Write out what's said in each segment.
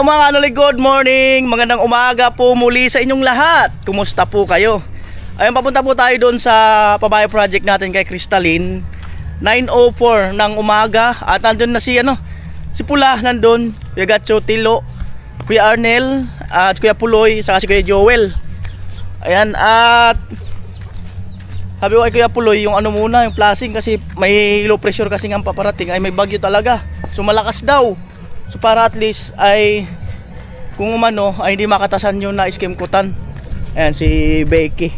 mga kanoli, good morning! Magandang umaga po muli sa inyong lahat. Kumusta po kayo? Ayun, papunta po tayo doon sa pabayo project natin kay Crystalline. 9:04 ng umaga at nandun na si Pula nandun, Kuya Gatcho, Tilo, Kuya Arnel, at Kuya Puloy, saka si Kuya Joel. Ayan, at sabi ko kay Kuya Puloy, yung yung flashing kasi may low pressure kasi nga paparating, ay may bagyo talaga. So malakas daw. So para at least ay kung ay hindi makatasan yung na-scheme kutan. Ayan si Becky.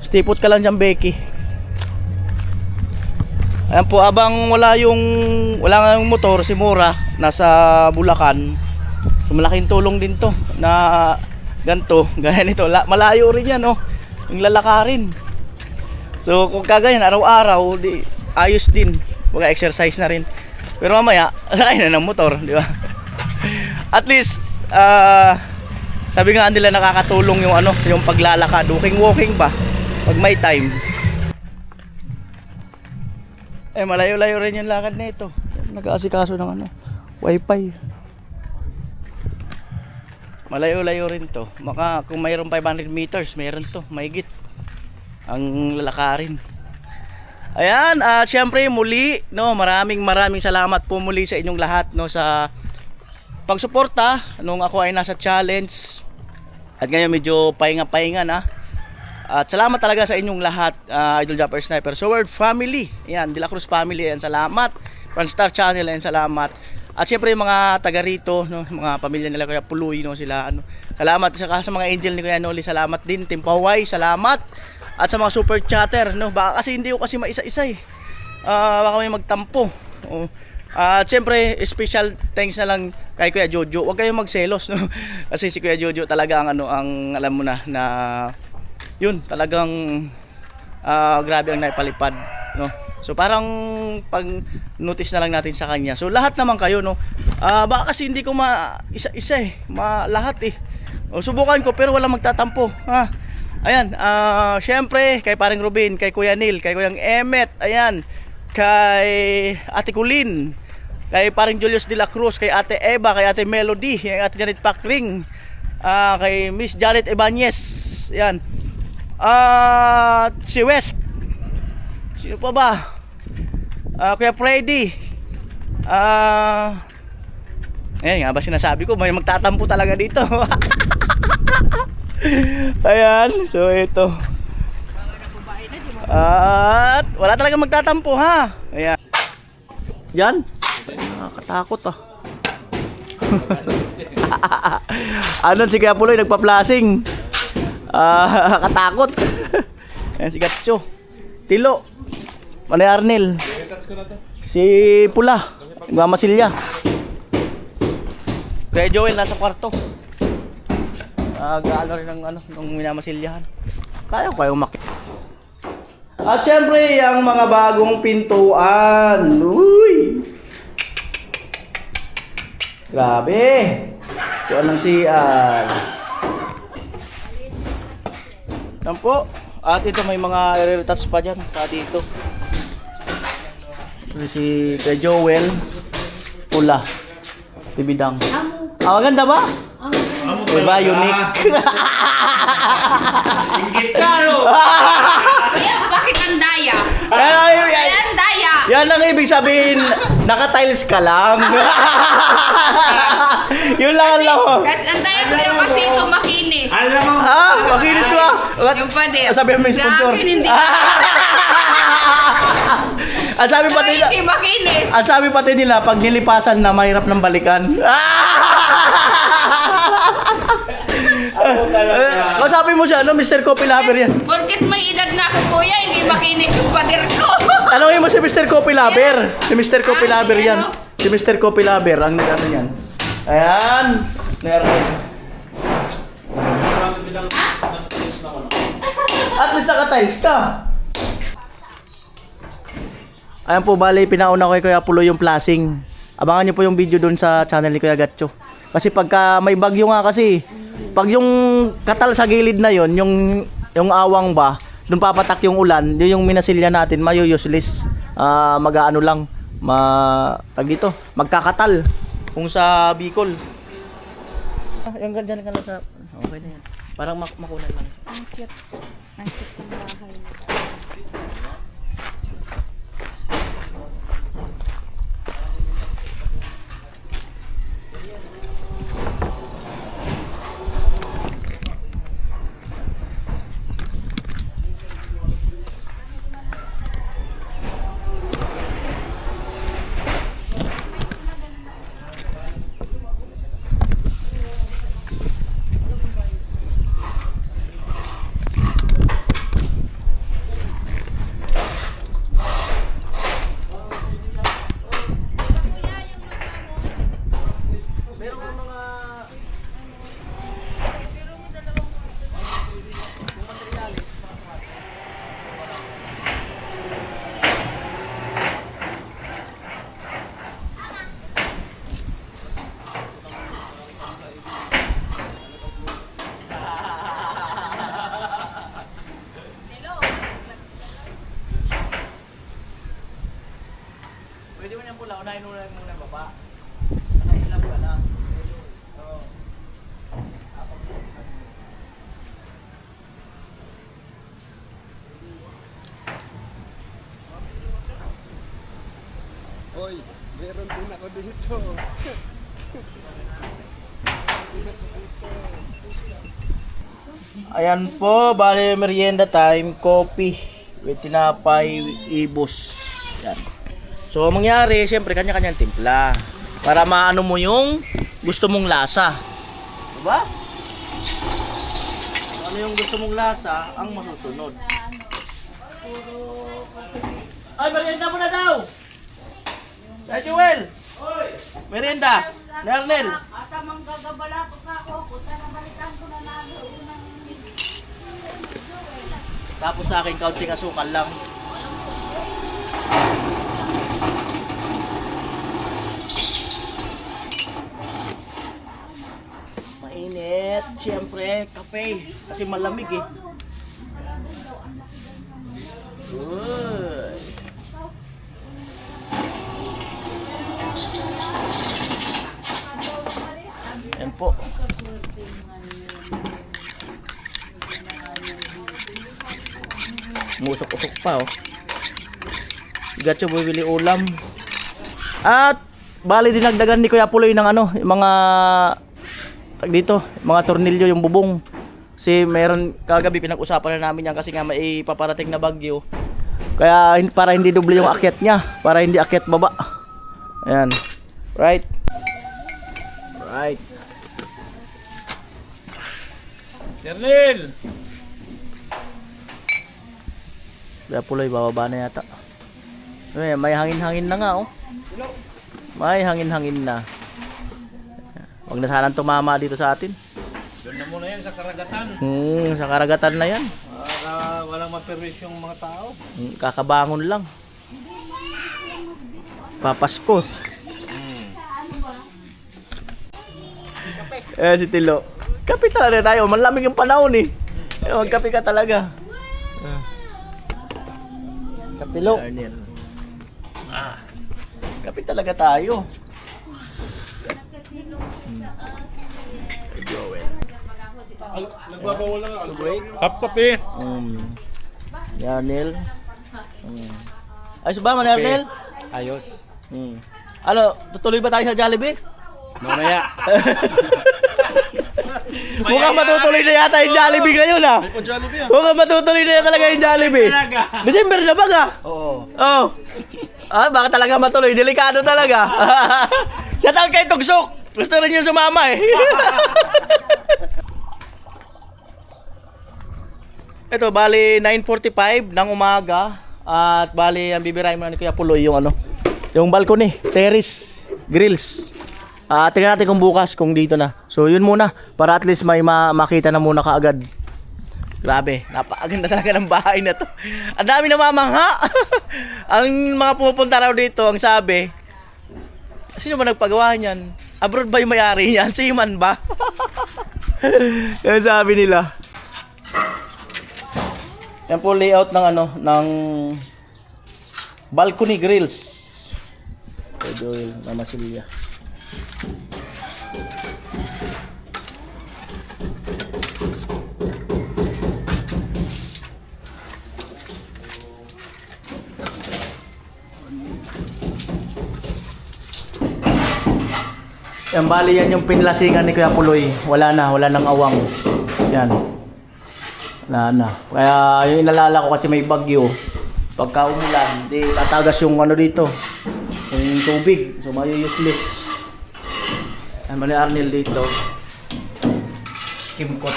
Stipot ka lang dyan, Becky. Ayan po, abang wala nga yung motor, si Mura nasa Bulacan. So malaking tulong din to na ganito, gaya nito. Malayo rin yan, yung lalakarin. So kung kagayan araw-araw, ayos din. Baga exercise na rin. Pero mamaya, sakay na ng motor, di ba? At least, sabi nga nila nakakatulong yung paglalakad, walking ba? Pag may time. Malayo-layo rin yung lakad na ito. Nag-aasikaso ng wifi. Malayo-layo rin to. Kung mayroong 500 meters, mayroon to, mahigit ang lalakarin. Ayan, syempre muli, maraming salamat po muli sa inyong lahat sa pagsuporta nung ako ay nasa challenge. At ngayon medyo pahinga na. At salamat talaga sa inyong lahat, Idol Japper Sniper, Sword Family, ayan, De La Cruz Family, ayan, salamat. Franstar Channel, ayan, salamat. At syempre yung mga taga rito, mga pamilya nila Kuya Puloy, sila salamat sa mga angel ni Kuya Noli, salamat din. Team Paway, salamat. At sa mga super chatter, baka kasi hindi ko kasi maisa-isa baka may magtampo. At syempre special thanks na lang kay Kuya Jojo. Huwag kayong magselos, kasi si Kuya Jojo talaga ang alam mo na yun talagang grabe ang naipalipad, So parang pag notice na lang natin sa kanya. So lahat naman kayo, baka kasi hindi ko isa-isa lahat subukan ko pero walang magtatampo, Ayan, syempre kay paring Ruben, kay Kuya Neil, kay Kuyang Emmet, ayan, kay Ate Kulin, kay paring Julius de la Cruz, kay Ate Eva, kay Ate Melody, kay Ate Janet Pakring, kay Miss Janet Ibanez, ayan, si West, sino pa ba, Kuya Freddy, ayan nga ba sinasabi ko, may magtatampo talaga dito. Ayan, so ito. At wala talaga magtatampo, Ayan. Yan. Nakakatakot si Kuya Puloy nagpa-flashing. Katakot. Ayan si Gatcho. Tilo. Manay Arnel. Si Pula. Nagmamasilya. Kaya Joel nasa kwarto. Gaano rin ng minamasilyahan. Kaya makita. At syempre, ang mga bagong pintuan. Uy! Grabe! Ito ng CR. Yan po. At ito may mga retouch pa dyan. Dito. Si Kuya Joel. Pula. Tibidang. Maganda ba? Diba? Unique. Ingit ka, Kaya bakit ang daya? Ang daya. Yan ang ibig sabihin, naka-tiles ka lang. Yun lang lang. Kasi ang daya ko yung kasi ito makinis. Alam mo? Makinis ba? Yung pader. Sabi mo yung sponsor. Sa akin hindi. Ang sabi pati nila, makinis. ang sabi pati nila, pag nilipasan na, mahirap ng balikan. Sabi mo siya, Mr. Coffee Lover yan. Porket may edad na ako, kuya, hindi makinis yung pader ko. Tanongin mo si Mr. Coffee Lover. Si Mr. Coffee Lover yan. Si Mr. Coffee Lover, ang yan. Ayan. Meron. At least naka-tiles ka. Ayan po, bali, pinauna ko kay Kuya Puloy yung flashing. Abangan niyo po yung video doon sa channel ni Kuya Gatcho. Kasi pagka may bagyo nga kasi, pag yung katal sa gilid na yon, yung awang ba, doon papatak yung ulan, yun yung minasilya natin, mayo-useless. Mag-aano lang, magkakatal. Kung sa Bicol. Yung dyan ka lang sa... Okay na yan. Parang makunan lang. Ang cute. Ang cute ng bahay. Meron ka mga... Pwede mo niyang pula, unahin mo lang muna baba. Nakaislap ka na. Oo. Hoy, meron din ako dito. Ayan po, bali merienda time, coffee with tinapay, ibos. Yan. So, ang mangyari, siyempre, kanya-kanyang timpla. Para maano mo yung gusto mong lasa. Diba? Ano yung gusto mong lasa, ang masusunod. Ay, merienda mo na daw! Ay, Joel! Merienda! Nernel! Ata manggagabala ko ka ako. Punta na balikan ko na namin. Tapos sa akin, kaunting asukal lang. Mainit, siyempre, kape. Kasi malamig eh. Good. Yan po. Musok-usok pa oh. Gatcho bibili ulam. At bali dinagdagan ni Kuya Puloy ng ano, yung mga dito, mga tornilyo yung bubong. Kasi meron kagabi pinag-usapan na namin yan kasi nga may paparating na bagyo. Kaya para hindi doble yung akyat niya, para hindi akyat baba. Ayan. Right. Right. Kernel. Kuya Puloy bababa na yata. May hangin-hangin na nga oh. May hangin-hangin na. Huwag na sanang tumama dito sa atin. Doon na muna yan sa karagatan. Sa karagatan na yan. Para walang maperwish yung mga tao. Kakabangon lang. Papasko. Si Tilo. Kape talaga tayo. Malamig yung panahon eh. Magkape ka talaga. Kapilo. Kape talaga tayo. Nagbabawal lang ako. Half kape. Yarnel. Ayos ba, Manernel? Ayos. Ano, tutuloy ba tayo sa Jollibee? Mamaya. Mukhang matutuloy na yata yung Jollibee ngayon ah. May pa-Jollibee ah. Mukhang matutuloy na talaga yung Jollibee. December na ba ka? Oo. Oh. Baka talaga matuloy. Delikado talaga. Shout out kay Tugsok. Gusto rin yung sumama eh. Ito, bali 9:45 ng umaga. At bali, ang bibirahin mo na ni Kuya Puloy yung ano, yung balcony, terrace, grills. Tingnan natin kung bukas, kung dito na. So yun muna, para at least may makita na muna kaagad. Grabe, napakaganda talaga ng bahay na to. Ang dami namamangha. Ang mga pumupunta raw dito, ang sabi, sino ba nagpagawa niyan? Abroad ba yung may-ari niyan? Si Iman ba? Yan sabi nila. Yan po layout ng ano, ng balcony grills. Ito yung Mama Silvia. Yan, bali yan yung pinlasingan ni Kuya Puloy. Wala nang awang. Yan. Wala na. Kaya yung inalala ko kasi may bagyo. Pagka umulan, di tatagas yung ano dito. Yung tubig. So may useless. Yan, mali Arnel dito. Kimkot.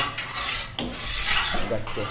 Gotcha.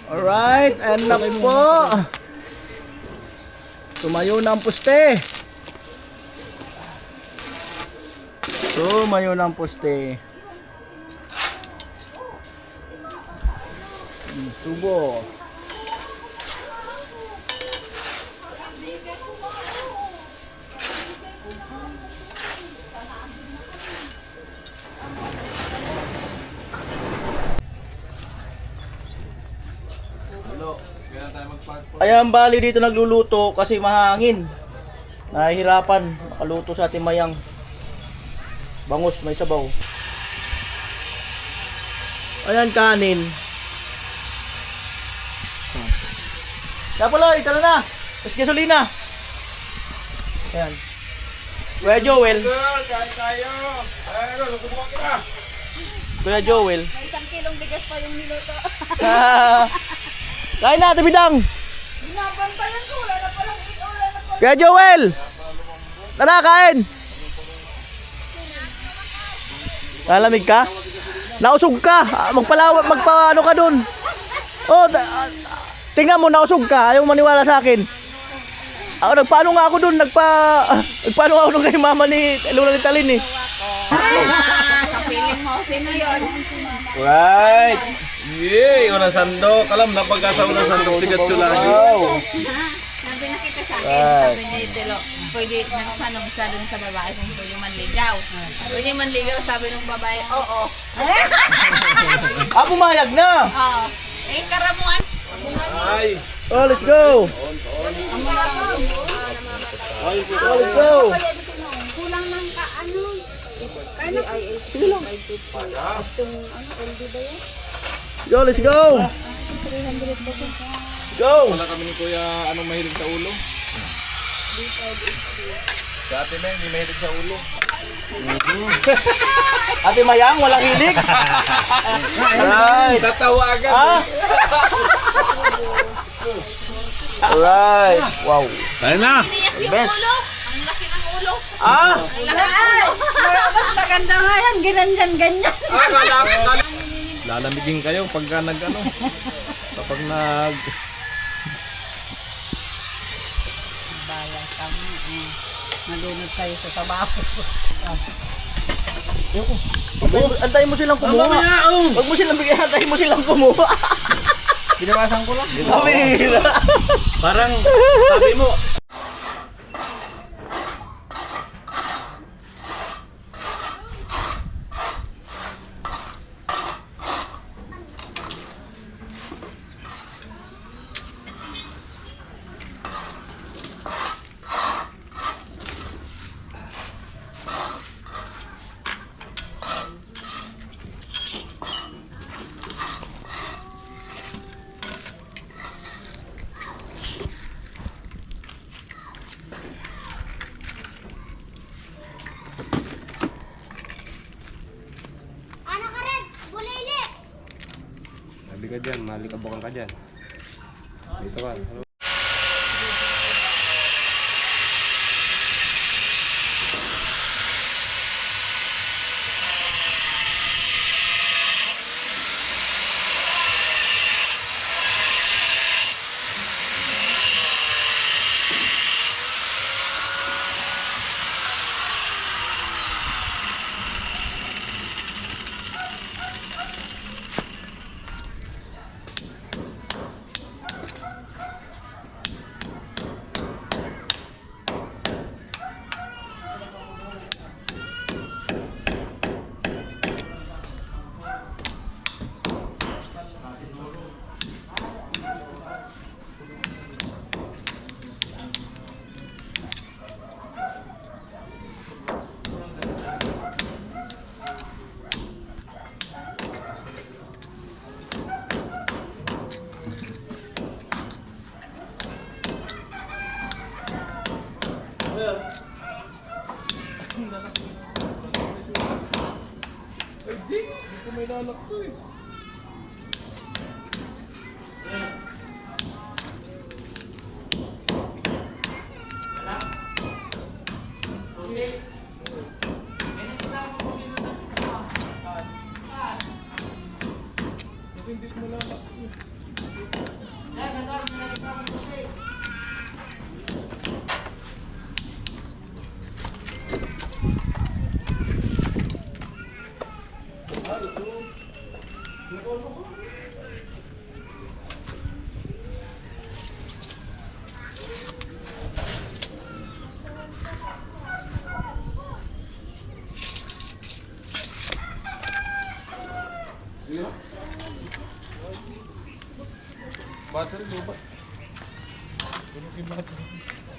Alright, and na po. Tumayo na ang poste. Tumayo na ang poste. Tubo. Ayan, bali dito nagluluto kasi mahangin. Nahihirapan makaluto sa ating mayang. Bangus, may sabaw. Ayan, kanin. Kaya pala, tara na. Mas gasolina. Ayan. Kuya Joel. Kain tayo. Ano, susubukan kita. Kuya Joel. May 1 kilong bigas pa yung niluto. Kain na, tabidang. Binabantayan ko, wala na palang Kuya Joel! Tara, kain! Lalamig ka? Nausog ka! Magpaano ka dun? Oh, tingnan mo, nausog ka. Ayaw maniwala sa akin. Nagpaano nga ako dun? Nagpaano nga ako dun kay mama ni Lola ni Talin eh. Kapiling mo, sino yun? Right. Yay, unang sandok. Alam na pagkasa unang sandok, sigat sila. Wow! Sabi nakita sa akin, sabi ni Telo, pwede nagtanong siya dun sa babae kung pwede manligaw. Pwede manligaw, sabi ng babae, oo. Pumayag na! Oo. Eh, karamuan. Ay. Oh, let's go! Let's go! Kulang ng ano? Sige lang. Go, let's go! Go! Wala kami ni Kuya, anong mahilig sa ulo? Dati na, hindi mahilig sa ulo. Ate Mayang, walang hilig? Alright! Tatawa agad. Ah! Alright! Wow! Tayo na! Tiniyak yung Best. ulo. Ang laki ng ulo. Ah! Ang laki ng ulo. Mas maganda nga yan, ganyan. Lalamigin kayo pagka nag-ano. Kapag nag... Bayan kami, nalunod tayo sa trabaho. Antayin mo silang kumuha. Huwag mo silang bigyan, antayin mo silang kumuha. Binawasan ko lang. Kamila. Parang, sabi mo, Subukan ka dyan. Dito ka. May lalak ko eh. Battery, lupa. Ano si battery?